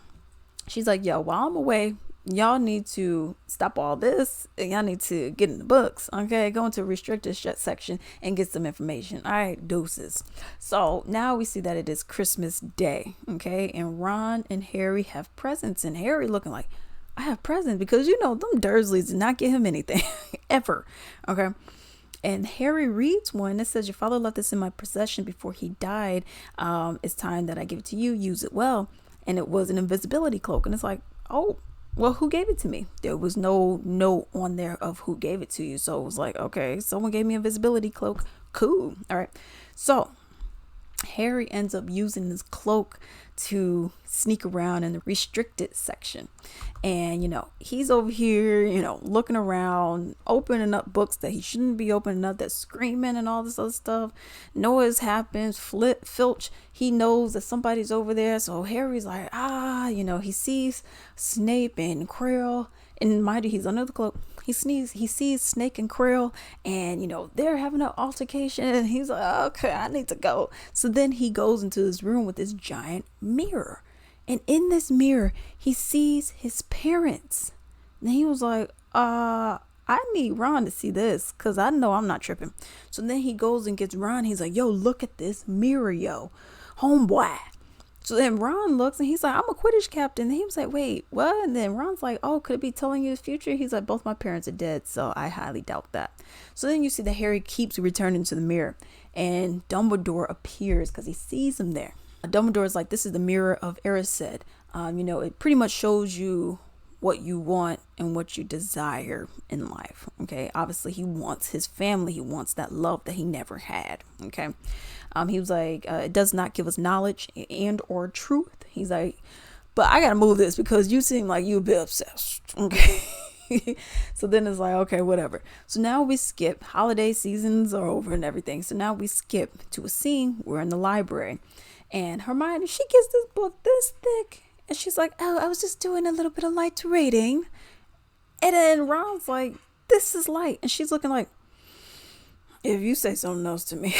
she's like, yo, while I'm away, y'all need to stop all this, and y'all need to get in the books, okay? Go into restricted section and get some information. All right, deuces. So now we see that it is Christmas Day, okay? And Ron and Harry have presents, and Harry looking like, I have presents, because them Dursleys did not get him anything ever, okay? And Harry reads one that says, your father left this in my possession before he died. It's time that I give it to you. Use it well. And it was an invisibility cloak. And it's like, oh, well, who gave it to me? There was no note on there of who gave it to you. So it was like, okay, someone gave me a invisibility cloak. Cool. All right. So Harry ends up using this cloak to sneak around in the restricted section. And, he's over here, looking around, opening up books that he shouldn't be opening up, that's screaming and all this other stuff. Noise happens. Filch, he knows that somebody's over there. So Harry's like, he sees Snape and Quirrell. And mind you, he's under the cloak. He sees Snake and Quirrell, and they're having an altercation, and he's like, okay, I need to go. So then he goes into this room with this giant mirror, and in this mirror he sees his parents. And he was like, I need Ron to see this, because I know I'm not tripping. So then he goes and gets Ron. He's like, yo, look at this mirror, yo, homeboy. So then Ron looks and he's like, I'm a Quidditch captain. And he was like, wait, what? And then Ron's like, oh, could it be telling you the future? He's like, both my parents are dead, so I highly doubt that. So then you see that Harry keeps returning to the mirror, and Dumbledore appears because he sees him there. Dumbledore is like, this is the mirror of Erised. It pretty much shows you what you want and what you desire in life. Okay. Obviously, he wants his family. He wants that love that he never had. Okay. He was like, it does not give us knowledge and or truth. He's like, but I got to move this because you seem like you a bit obsessed. Okay. So then it's like, okay, whatever. So now we skip, holiday seasons are over and everything. So now we skip to a scene. We're in the library and Hermione, she gets this book this thick. And she's like, oh, I was just doing a little bit of light reading. And then Ron's like, this is light. And she's looking like, if you say something else to me.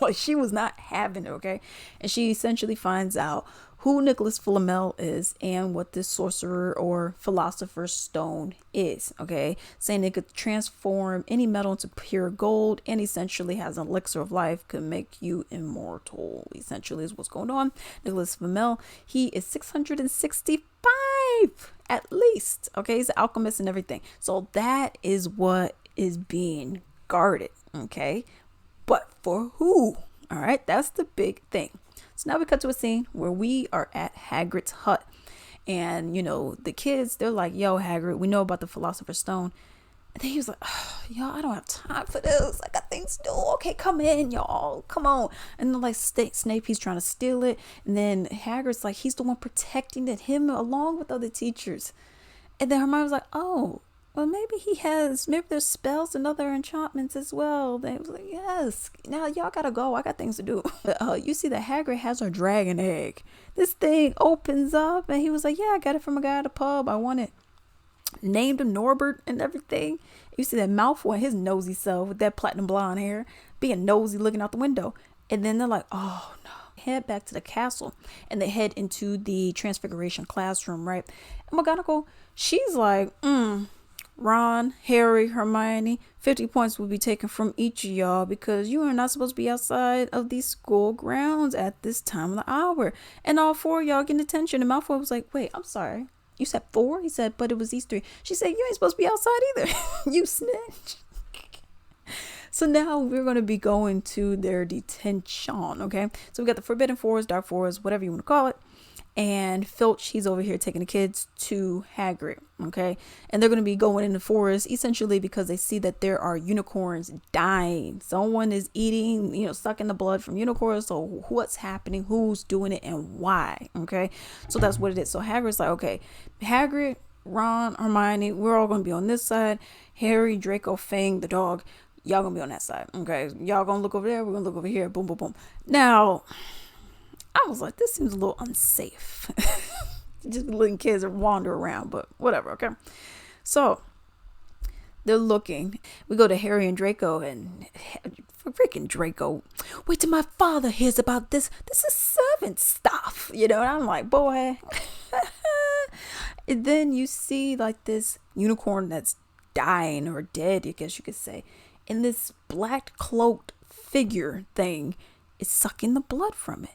Like, she was not having it, okay? And she essentially finds out who Nicholas Flamel is and what this sorcerer or philosopher's stone is, okay? Saying it could transform any metal into pure gold and essentially has an elixir of life, could make you immortal, essentially is what's going on. Nicholas Flamel, he is 665 at least, okay? He's an alchemist and everything. So that is what is being guarded, okay? But for who? All right, that's the big thing. So now we cut to a scene where we are at Hagrid's hut. And, you know, the kids, they're like, yo, Hagrid, we know about the Philosopher's Stone. And then he was like, oh, y'all, I don't have time for this. I got things to do. Okay, come in, y'all. Come on. And then, like, Snape, he's trying to steal it. And then Hagrid's like, he's the one protecting it, him along with other teachers. And then Hermione was like, oh, well, maybe there's spells and other enchantments as well. They was like, yes, now y'all gotta go. I got things to do. You see that Hagrid has a dragon egg. This thing opens up and he was like, yeah, I got it from a guy at a pub. I want it. Named him Norbert and everything. You see that Malfoy, his nosy self with that platinum blonde hair, being nosy looking out the window. And then they're like, oh no. Head back to the castle and they head into the Transfiguration classroom, right? And McGonagall, she's like, Ron, Harry, Hermione, 50 points will be taken from each of y'all because you are not supposed to be outside of these school grounds at this time of the hour. And all four of y'all getting attention. And Malfoy was like, wait, I'm sorry. You said 4? He said, but it was these 3. She said, you ain't supposed to be outside either. You snitch. So now we're going to be going to their detention, okay? So we got the Forbidden Forest, Dark Forest, whatever you want to call it. And Filch, he's over here taking the kids to Hagrid, okay? And they're going to be going in the forest essentially because they see that there are unicorns dying. Someone is eating, sucking the blood from unicorns. So what's happening? Who's doing it and why? Okay? So that's what it is. So Hagrid's like, okay, Hagrid, Ron, Hermione, we're all going to be on this side. Harry, Draco, Fang, the dog, y'all going to be on that side. Okay? Y'all going to look over there. We're going to look over here. Boom, boom, boom. Now, I was like, this seems a little unsafe. Just letting kids wander around, but whatever, okay? So, they're looking. We go to Harry and Draco, and freaking Draco, wait till my father hears about this. This is servant stuff, And I'm like, boy. And then you see, like, this unicorn that's dying or dead, I guess you could say. And this black cloaked figure thing is sucking the blood from it.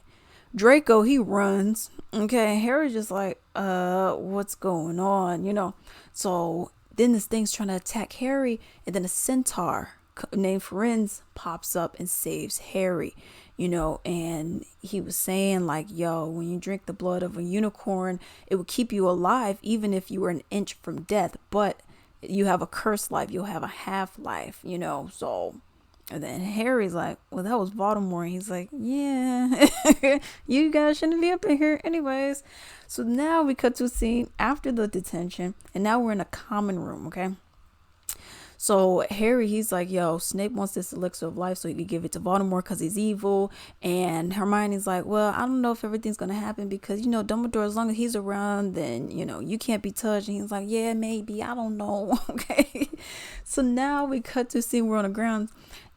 Draco, he runs. Okay, Harry's just like, what's going on? So then this thing's trying to attack Harry, and then a centaur named Firenze pops up and saves Harry, and he was saying like, yo, when you drink the blood of a unicorn, it will keep you alive even if you were an inch from death, but you have a cursed life, you'll have a half-life, so. And then Harry's like, well, that was Voldemort. He's like, yeah, you guys shouldn't be up in here anyways. So now we cut to a scene after the detention, and now we're in a common room, okay? So Harry, he's like, yo, Snape wants this elixir of life so he could give it to Voldemort because he's evil. And Hermione's like, well, I don't know if everything's going to happen because, Dumbledore, as long as he's around, then, you can't be touched. And he's like, yeah, maybe. I don't know. Okay. So now we cut to a scene, we're on the ground.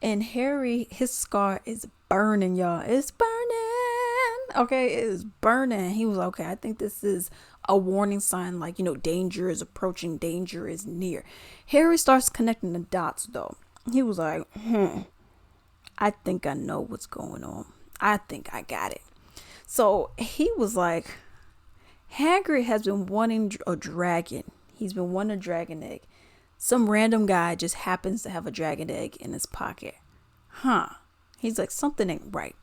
And Harry, his scar is burning, y'all. It's burning. Okay, it is burning. He was like, okay, I think this is a warning sign, like, danger is approaching, danger is near. Harry starts connecting the dots, though. He was like, I think I know what's going on. I think I got it. So he was like, Hagrid has been wanting a dragon. He's been wanting a dragon egg. Some random guy just happens to have a dragon egg in his pocket. He's like, something ain't right.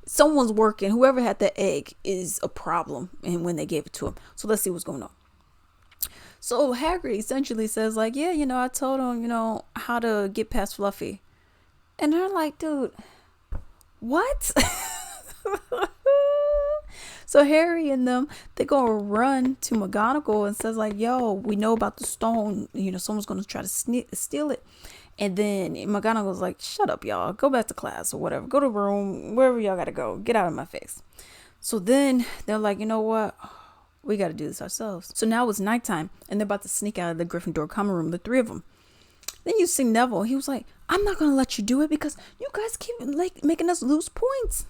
Someone's working. Whoever had that egg is a problem. And when they gave it to him. So let's see what's going on. So Hagrid essentially says like, yeah, I told him, how to get past Fluffy. And they're like, dude, what? So Harry and them, they go run to McGonagall and says like, yo, we know about the stone. Someone's going to try to steal it. And then McGonagall's like, shut up, y'all. Go back to class or whatever. Go to room, wherever y'all got to go. Get out of my face. So then they're like, you know what? We got to do this ourselves. So now it's nighttime and they're about to sneak out of the Gryffindor common room, the three of them. Then you see Neville. He was like, I'm not going to let you do it because you guys keep like making us lose points.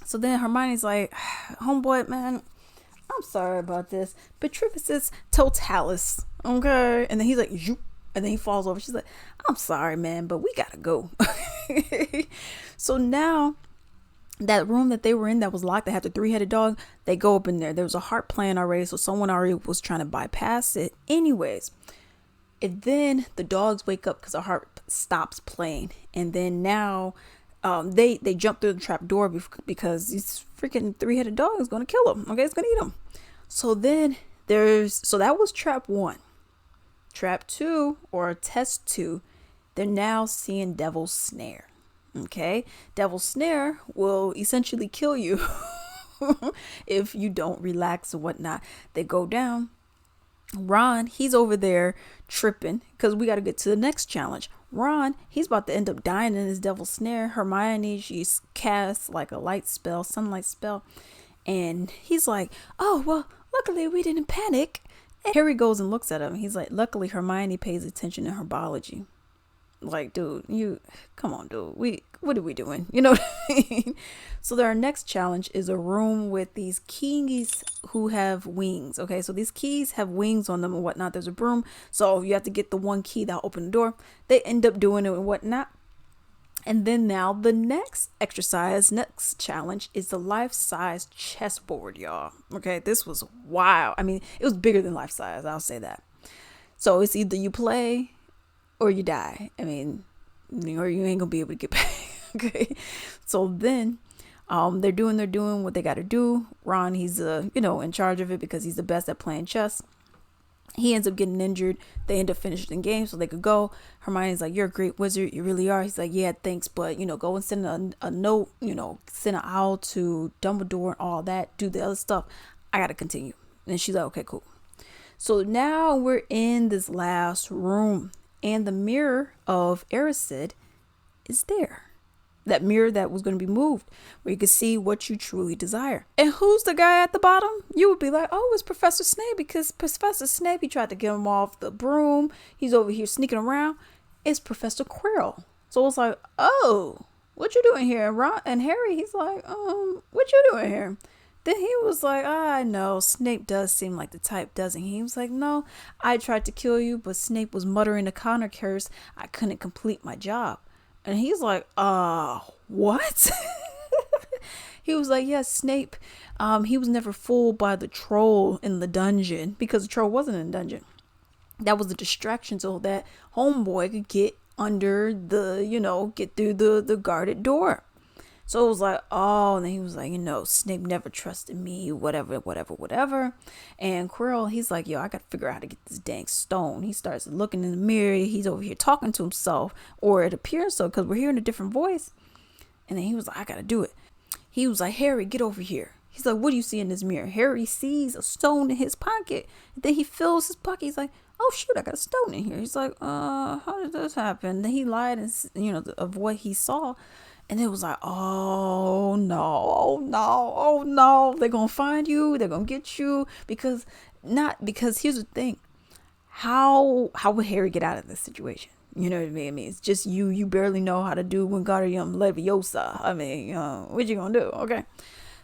So then Hermione's like, homeboy, man, I'm sorry about this. Petrificus totalis. Okay. And then he's like, you. And then he falls over. She's like, I'm sorry, man, but we got to go. So now that room that they were in that was locked, they had the three-headed dog, they go up in there. There was a harp playing already, so someone already was trying to bypass it anyways. And then the dogs wake up because the harp stops playing. And then now they jump through the trap door because this freaking three-headed dog is going to kill them. Okay, it's going to eat them. So then so that was trap 1. Trap 2, or test 2, they're now seeing Devil's Snare. Okay, Devil's Snare will essentially kill you if you don't relax or whatnot. They go down. Ron, he's over there tripping because we got to get to the next challenge. Ron, he's about to end up dying in his Devil's Snare. Hermione, she's cast like a sunlight spell. And he's like, oh, well, luckily we didn't panic. And Harry goes and looks at him. He's like, luckily Hermione pays attention in her biology. Like, dude, come on, dude. What are we doing? You know what I mean? So our next challenge is a room with these keys who have wings. Okay, so these keys have wings on them and whatnot. There's a broom. So you have to get the one key that'll open the door. They end up doing it and whatnot. And then now the next challenge is the life-size chessboard, y'all. Okay, this was wild. I mean, it was bigger than life-size. I'll say that. So it's either you play or you die. I mean, or you ain't gonna be able to get back. Okay. So then they're doing what they gotta do. Ron, he's in charge of it because he's the best at playing chess. He ends up getting injured. They end up finishing the game so they could go. Hermione's like, you're a great wizard. You really are. He's like, yeah, thanks. But, go and send a note, send an owl to Dumbledore and all that. Do the other stuff. I got to continue. And she's like, okay, cool. So now we're in this last room. And the mirror of Erised is there. That mirror that was going to be moved, where you could see what you truly desire. And who's the guy at the bottom? You would be like, oh, it's Professor Snape, because Professor Snape, he tried to get him off the broom. He's over here sneaking around. It's Professor Quirrell. So it's like, oh, what you doing here? Ron and Harry, he's like, what you doing here? Then he was like, I know, Snape does seem like the type, doesn't he? He was like, no, I tried to kill you, but Snape was muttering a counter curse. I couldn't complete my job. And he's like, what? He was like, yes, Snape, he was never fooled by the troll in the dungeon, because the troll wasn't in the dungeon. That was a distraction so that homeboy could get under get through the guarded door. So it was like, oh, and then he was like, Snape never trusted me, whatever. And Quirrell, he's like, yo, I got to figure out how to get this dang stone. He starts looking in the mirror. He's over here talking to himself, or it appears so, because we're hearing a different voice. And then he was like, I got to do it. He was like, Harry, get over here. He's like, what do you see in this mirror? Harry sees a stone in his pocket. And then he fills his pocket. He's like, oh, shoot, I got a stone in here. He's like, how did this happen? Then he lied of what he saw. And it was like, oh no, they're going to find you. They're going to get you. Because here's the thing. How would Harry get out of this situation? You know what I mean? It's just you barely know how to do Wingardium Leviosa. I mean, what you going to do? Okay.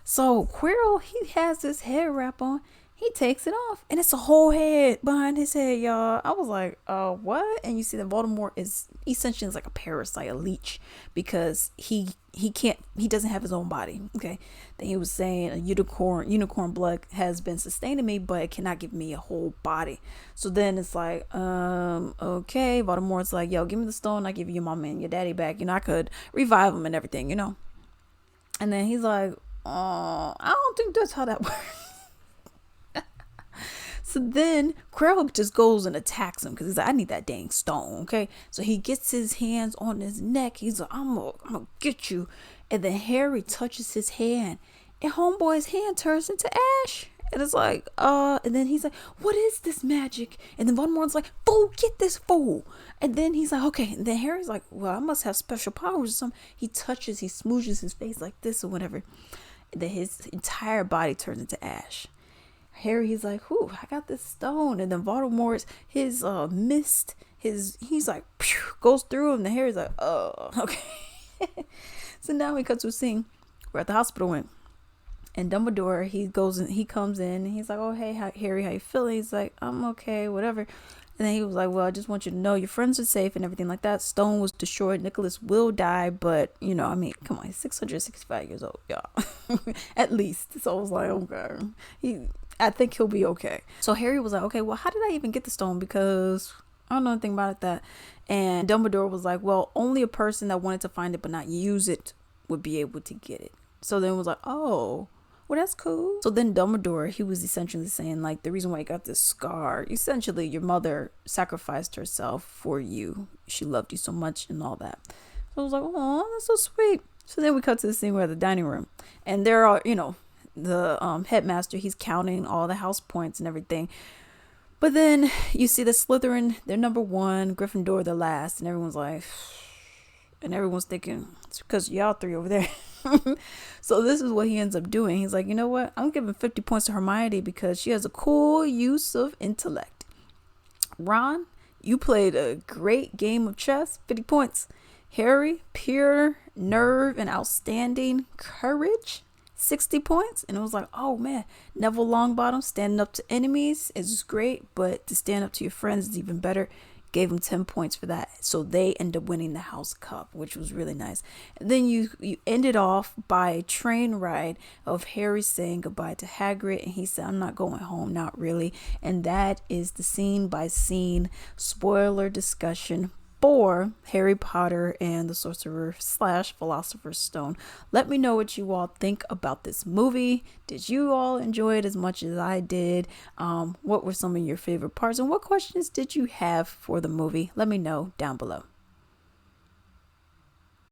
So Quirrell, he has this head wrap on. He takes it off, and it's a whole head behind his head, y'all. I was like, what? And you see that Voldemort is essentially like a parasite, a leech, because he doesn't have his own body. Okay. Then he was saying a unicorn blood has been sustaining me, but it cannot give me a whole body. So then it's like, okay. Voldemort's like, yo, give me the stone. I give you your mama and your daddy back. I could revive them and everything, And then he's like, I don't think that's how that works. So So then Quirrell just goes and attacks him because he's like, I need that dang stone, okay? So he gets his hands on his neck. He's like, I'm gonna get you. And then Harry touches his hand, and homeboy's hand turns into ash. And it's like, and then he's like, what is this magic? And then Voldemort's like, fool, get this fool. And then he's like, okay. And then Harry's like, well, I must have special powers or something. He smooches his face like this or whatever. And then his entire body turns into ash. Harry, he's like, whew, I got this stone. And then Voldemort's, his mist, he's like, pew, goes through him. And Harry's like, oh, okay. So now we cut to a scene. We're at the hospital and Dumbledore, he comes in and he's like, oh, hey, Harry, how you feeling? He's like, I'm okay, whatever. And then he was like, well, I just want you to know your friends are safe and everything like that. Stone was destroyed. Nicholas will die, but, I mean, come on, he's 665 years old, y'all. At least. So I was like, okay. I think he'll be okay. So Harry was like, okay, well, how did I even get the stone? Because I don't know anything about that. And Dumbledore was like, well, only a person that wanted to find it but not use it would be able to get it. So then it was like, oh, well, that's cool. So then Dumbledore, he was essentially saying, like, the reason why you got this scar, essentially your mother sacrificed herself for you. She loved you so much and all that. So I was like, oh, that's so sweet. So then we cut to the scene where at the dining room. And there are, the headmaster, he's counting all the house points and everything. But then you see the Slytherin, they're number 1, Gryffindor, they're last. And everyone's like, and everyone's thinking, it's because y'all 3 over there. So this is what he ends up doing. He's like, you know what? I'm giving 50 points to Hermione because she has a cool use of intellect. Ron, you played a great game of chess, 50 points. Harry, pure nerve and outstanding courage, 60 points. And it was like, oh man, Neville Longbottom, standing up to enemies is great, but to stand up to your friends is even better. Gave him 10 points for that. So they end up winning the House Cup, which was really nice. And then you ended off by a train ride of Harry saying goodbye to Hagrid. And he said, I'm not going home, not really. And that is the scene by scene spoiler discussion for Harry Potter and the Sorcerer / Philosopher's Stone. Let me know what you all think about this movie. Did you all enjoy it as much as I did? What were some of your favorite parts? And what questions did you have for the movie? Let me know down below.